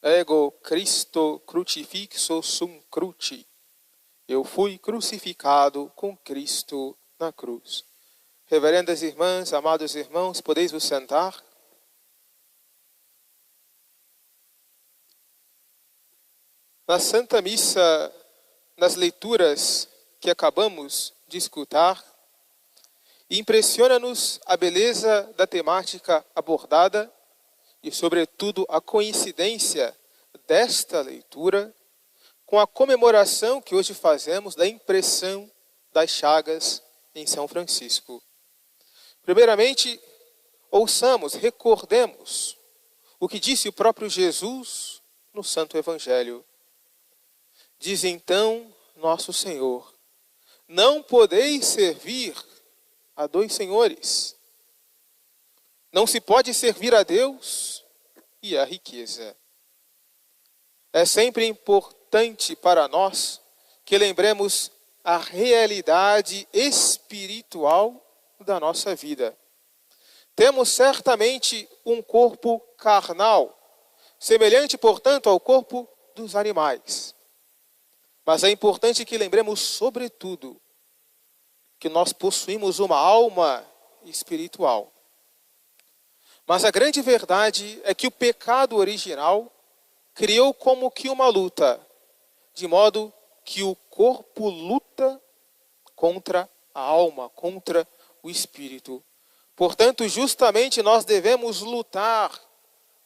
Ego Christo crucifixo sum cruci. Eu fui crucificado com Cristo na cruz. Reverendas irmãs, amados irmãos, podeis vos sentar? Na Santa Missa, nas leituras que acabamos de escutar, impressiona-nos a beleza da temática abordada e, sobretudo, a coincidência desta leitura com a comemoração que hoje fazemos da impressão das chagas em São Francisco. Primeiramente, ouçamos, recordemos o que disse o próprio Jesus no Santo Evangelho. Diz então nosso Senhor: não podeis servir a dois senhores. Não se pode servir a Deus e a riqueza. É sempre importante para nós que lembremos a realidade espiritual da nossa vida. Temos certamente um corpo carnal, semelhante, portanto, ao corpo dos animais. Mas é importante que lembremos, sobretudo, que nós possuímos uma alma espiritual. Mas a grande verdade é que o pecado original criou como que uma luta, de modo que o corpo luta contra a alma, contra o espírito. Portanto, justamente nós devemos lutar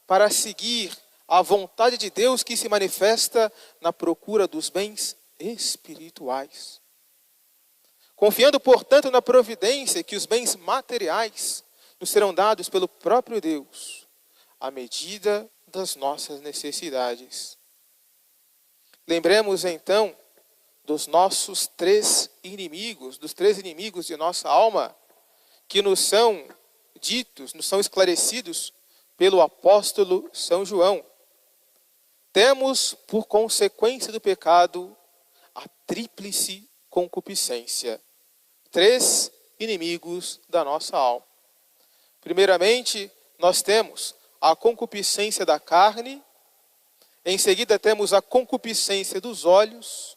para seguir a vontade de Deus que se manifesta na procura dos bens espirituais. Confiando, portanto, na providência que os bens materiais nos serão dados pelo próprio Deus, à medida das nossas necessidades. Lembremos, então, dos nossos três inimigos, dos três inimigos de nossa alma, que nos são ditos, nos são esclarecidos pelo apóstolo São João. Temos, por consequência do pecado, a tríplice concupiscência. Três inimigos da nossa alma. Primeiramente, nós temos a concupiscência da carne, em seguida temos a concupiscência dos olhos,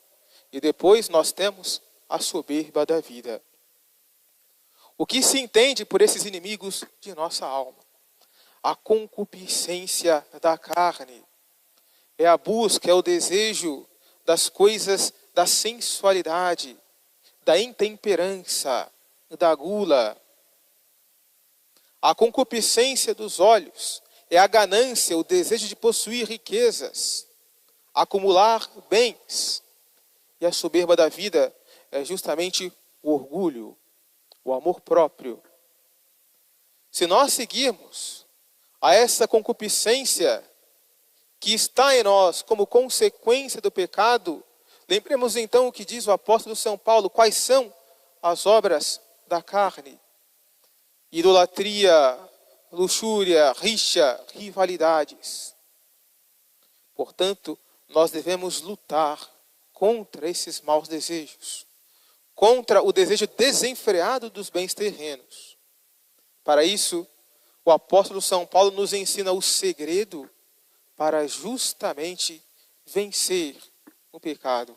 e depois nós temos a soberba da vida. O que se entende por esses inimigos de nossa alma? A concupiscência da carne é a busca, é o desejo das coisas da sensualidade, da intemperança, da gula. A concupiscência dos olhos é a ganância, o desejo de possuir riquezas, acumular bens. E a soberba da vida é justamente o orgulho, o amor próprio. Se nós seguirmos a essa concupiscência que está em nós como consequência do pecado, lembremos então o que diz o apóstolo São Paulo, quais são as obras da carne: idolatria, luxúria, rixa, rivalidades. Portanto, nós devemos lutar contra esses maus desejos, contra o desejo desenfreado dos bens terrenos. Para isso, o apóstolo São Paulo nos ensina o segredo para justamente vencer o pecado.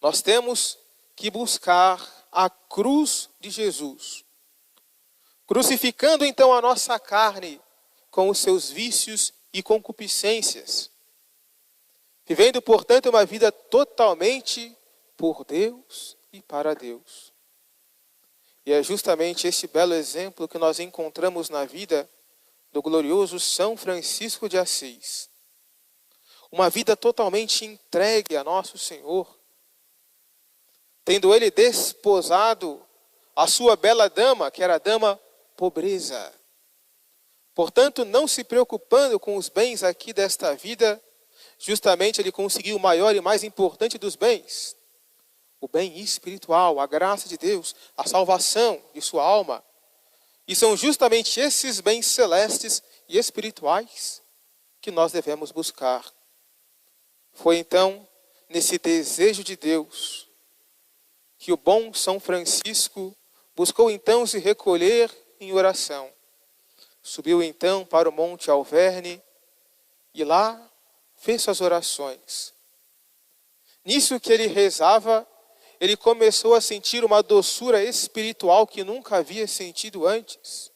Nós temos que buscar a cruz de Jesus, crucificando então a nossa carne com os seus vícios e concupiscências, vivendo, portanto, uma vida totalmente por Deus e para Deus. E é justamente esse belo exemplo que nós encontramos na vida do glorioso São Francisco de Assis. Uma vida totalmente entregue a nosso Senhor, tendo ele desposado a sua bela dama, que era a dama pobreza. Portanto, não se preocupando com os bens aqui desta vida, justamente ele conseguiu o maior e mais importante dos bens, o bem espiritual, a graça de Deus, a salvação de sua alma. E são justamente esses bens celestes e espirituais que nós devemos buscar. Foi então nesse desejo de Deus que o bom São Francisco buscou então se recolher em oração. Subiu então para o Monte Alverne e lá, fez suas orações. Nisso que ele rezava, ele começou a sentir uma doçura espiritual que nunca havia sentido antes.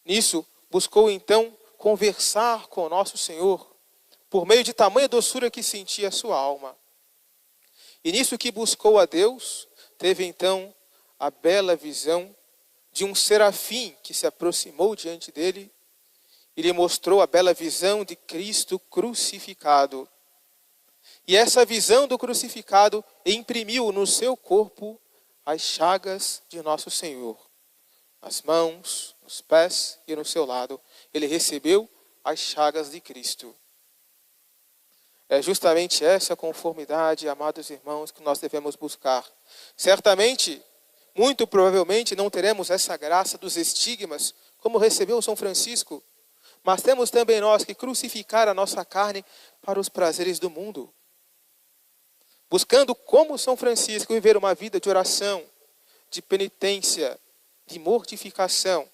Nisso, buscou então conversar com o nosso Senhor, por meio de tamanha doçura que sentia a sua alma. E nisso que buscou a Deus, teve então a bela visão de um serafim que se aproximou diante dele e lhe mostrou a bela visão de Cristo crucificado. E essa visão do crucificado imprimiu no seu corpo as chagas de nosso Senhor. Nas mãos, nos pés e no seu lado, ele recebeu as chagas de Cristo. É justamente essa conformidade, amados irmãos, que nós devemos buscar. Certamente, muito provavelmente, não teremos essa graça dos estigmas, como recebeu São Francisco, mas temos também nós que crucificar a nossa carne para os prazeres do mundo. Buscando, como São Francisco, viver uma vida de oração, de penitência, de mortificação,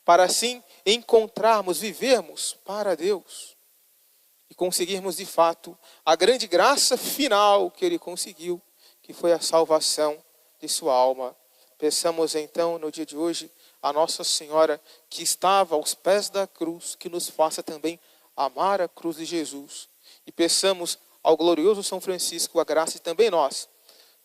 para assim encontrarmos, vivermos para Deus e conseguirmos de fato a grande graça final que ele conseguiu, que foi a salvação de sua alma. Peçamos então no dia de hoje a Nossa Senhora que estava aos pés da cruz, que nos faça também amar a cruz de Jesus. E peçamos ao glorioso São Francisco a graça de também nós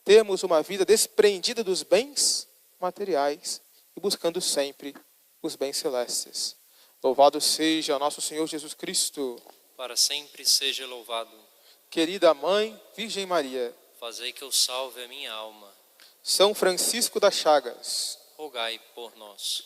termos uma vida desprendida dos bens materiais e buscando sempre os bens celestes. Louvado seja o nosso Senhor Jesus Cristo. Para sempre seja louvado. Querida Mãe, Virgem Maria, fazei que eu salve a minha alma. São Francisco das Chagas, rogai por nós.